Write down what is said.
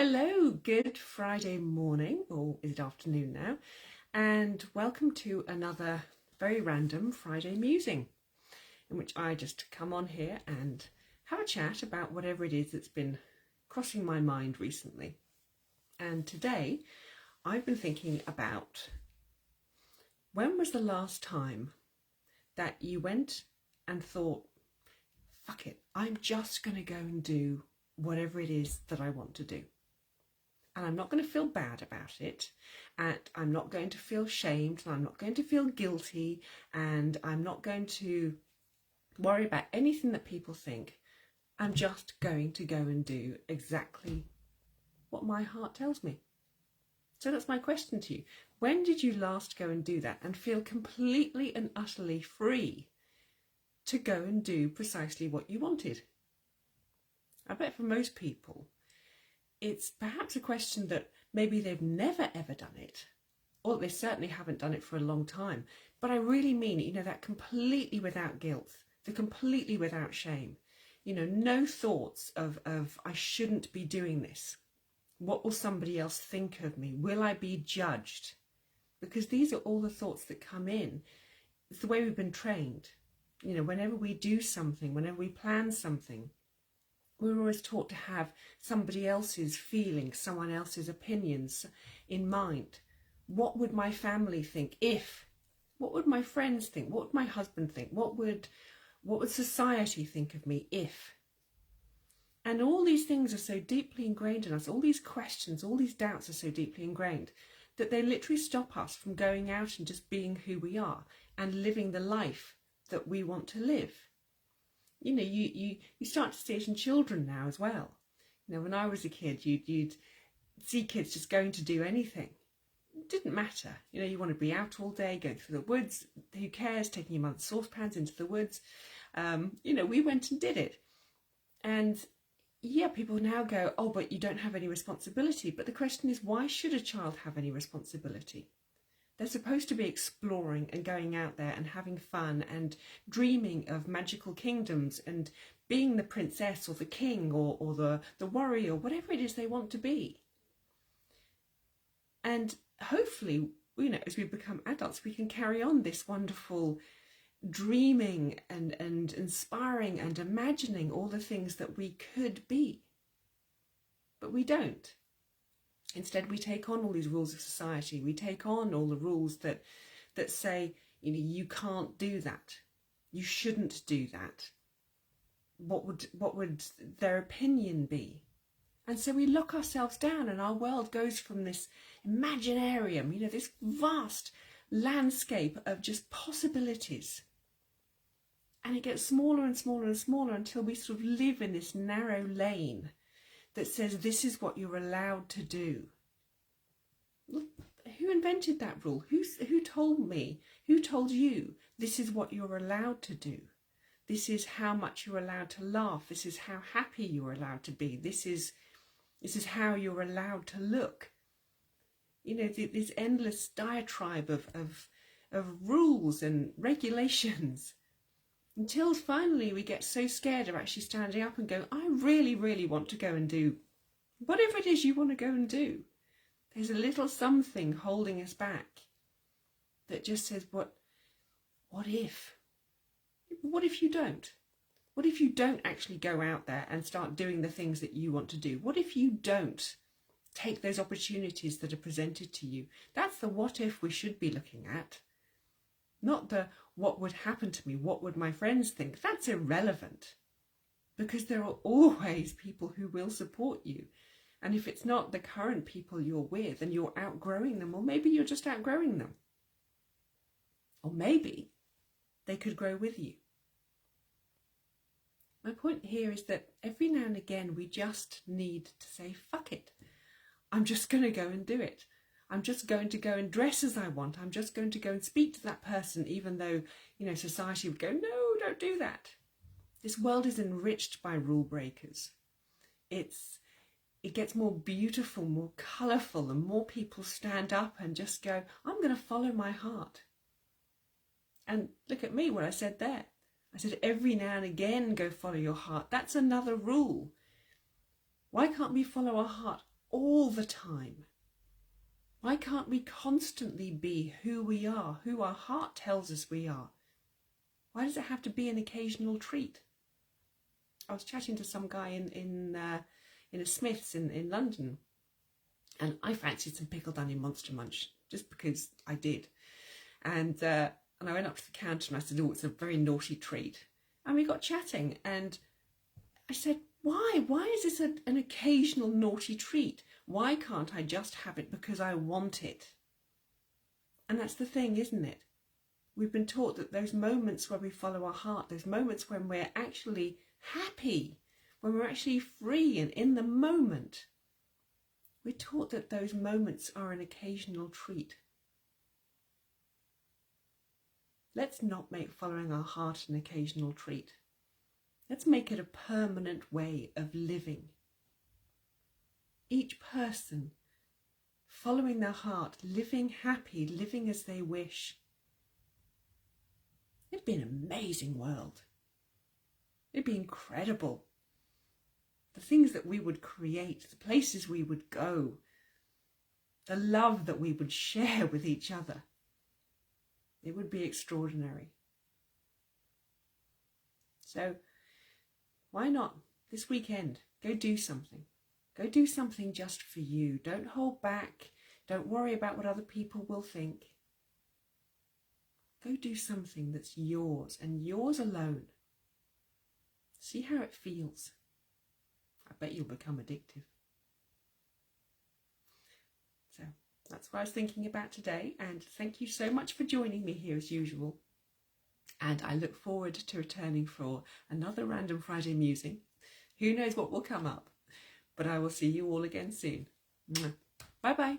Hello, good Friday morning, or is it afternoon now? And welcome to another very random Friday musing, in which I just come on here and have a chat about whatever it is that's been crossing my mind recently. And today I've been thinking about when was the last time that you went and thought, fuck it, I'm just going to go and do whatever it is that I want to do. And I'm not going to feel bad about it, and I'm not going to feel shamed, and I'm not going to feel guilty, and I'm not going to worry about anything that people think. I'm just going to go and do exactly what my heart tells me. So that's my question to you. When did you last go and do that and feel completely and utterly free to go and do precisely what you wanted? I bet for most people, it's perhaps a question that maybe they've never ever done it, or they certainly haven't done it for a long time. But I really mean it, that completely without guilt, the completely without shame. No thoughts of I shouldn't be doing this. What will somebody else think of me? Will I be judged? Because these are all the thoughts that come in. It's the way we've been trained. Whenever we do something, whenever we plan something, we're always taught to have somebody else's feelings, someone else's opinions in mind. What would my family think if? What would my friends think? What would my husband think? What would society think of me if? And all these things are so deeply ingrained in us, all these questions, all these doubts are so deeply ingrained that they literally stop us from going out and just being who we are and living the life that we want to live. You start to see it in children now as well. When I was a kid, you'd see kids just going to do anything. It didn't matter. You want to be out all day, going through the woods. Who cares? Taking your mother's saucepans into the woods. We went and did it. And yeah, people now go, oh, but you don't have any responsibility. But the question is, why should a child have any responsibility? They're supposed to be exploring and going out there and having fun and dreaming of magical kingdoms and being the princess or the king or the warrior, whatever it is they want to be. And hopefully, as we become adults, we can carry on this wonderful dreaming and inspiring and imagining all the things that we could be. But we don't. Instead, we take on all these rules of society. We take on all the rules that say, you can't do that. You shouldn't do that. What would their opinion be? And so we lock ourselves down, and our world goes from this imaginarium, this vast landscape of just possibilities. And it gets smaller and smaller and smaller until we sort of live in this narrow lane that says this is what you're allowed to do. Who invented that rule? Who told me? Who told you this is what you're allowed to do? This is how much you're allowed to laugh. This is how happy you're allowed to be. This is how you're allowed to look. This endless diatribe of rules and regulations. Until finally we get so scared of actually standing up and go, I really, really want to go and do whatever it is you want to go and do. There's a little something holding us back that just says, what if? What if you don't? What if you don't actually go out there and start doing the things that you want to do? What if you don't take those opportunities that are presented to you? That's the what if we should be looking at. Not the what would happen to me, what would my friends think. That's irrelevant, because there are always people who will support you. And if it's not the current people you're with and you're outgrowing them, or maybe you're just outgrowing them, or maybe they could grow with you. My point here is that every now and again we just need to say, fuck it. I'm just going to go and do it. I'm just going to go and dress as I want. I'm just going to go and speak to that person, even though, society would go, no, don't do that. This world is enriched by rule breakers. It gets more beautiful, more colourful, and more people stand up and just go, I'm going to follow my heart. And look at me, what I said there. I said, every now and again, go follow your heart. That's another rule. Why can't we follow our heart all the time? Why can't we constantly be who we are, who our heart tells us we are? Why does it have to be an occasional treat? I was chatting to some guy in a Smith's in London, and I fancied some pickled onion Monster Munch just because I did. And I went up to the counter and I said, "Oh, it's a very naughty treat." And we got chatting, and I said, "Why? Why is this an occasional naughty treat? Why can't I just have it because I want it?" And that's the thing, isn't it? We've been taught that those moments where we follow our heart, those moments when we're actually happy, when we're actually free and in the moment, we're taught that those moments are an occasional treat. Let's not make following our heart an occasional treat. Let's make it a permanent way of living. Each person following their heart, living happy, living as they wish. It'd be an amazing world. It'd be incredible. The things that we would create, the places we would go, the love that we would share with each other. It would be extraordinary. So why not this weekend go do something? Go do something just for you. Don't hold back. Don't worry about what other people will think. Go do something that's yours and yours alone. See how it feels. I bet you'll become addictive. So that's what I was thinking about today, and thank you so much for joining me here as usual. And I look forward to returning for another Random Friday Musing. Who knows what will come up, but I will see you all again soon. Bye bye.